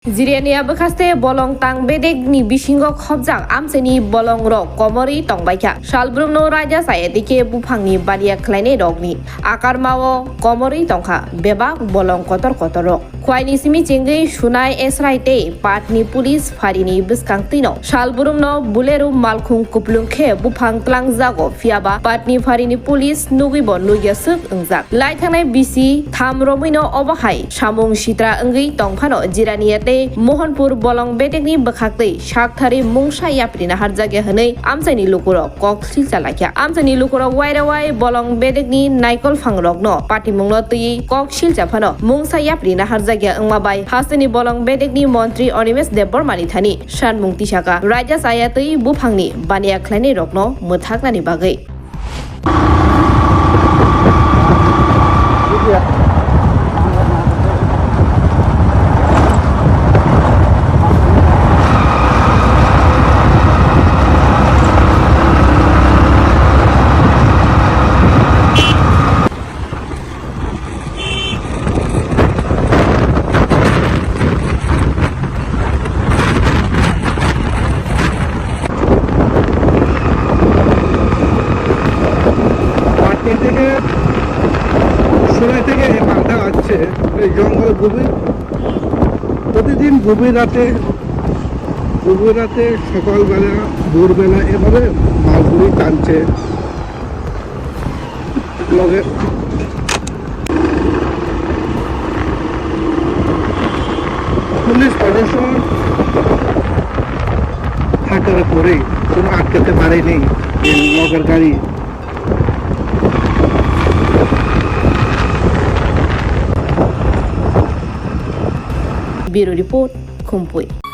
Jirenia bekaste bolong tang bedek ni bisingo khobjak amseni bolong rok komori tongbaikha Salbrumno raja sayedike Buphang ni baria khlainai rokni akar mao komori tongkha beba bolong kotor rok khwaini simi chingei sunai esraite patni police pharini biskangtino Salbrumno Bolero Malkhung Kupulwng khe Buphang Twlanglaijak fiaba patni pharini police nugibo nugyasuk ungjak laithanai bisi tham romino obahai samung sitra ongei tongphano jirania Mohanpur bolong bedekni bakhakte shakthari mungsa yaprina harjage hनै amsani lukuro koksil chalakya amsani lukuro wairawai bolong bedekni naikol phangrokno patimungno tui koksil chaphano mungsa yaprina harjage angmabai hasani bolong bedekni mantri Onimes Debormani thani sanmung tisaka raja saya tui Buphangni bania khlainai rokno muthaknani bagai Sonai থেকে এই মালটা আসছে এই জঙ্গল প্রতিদিন গভীর রাতে সকালবেলা ভোরবেলা এভাবে মালগুলি টানছে লগে পুলিশ প্রশাসন থাকার পরে কোনো আটকাতে পারেনি এই লগের গাড়ি Bureau Report, Khumpui.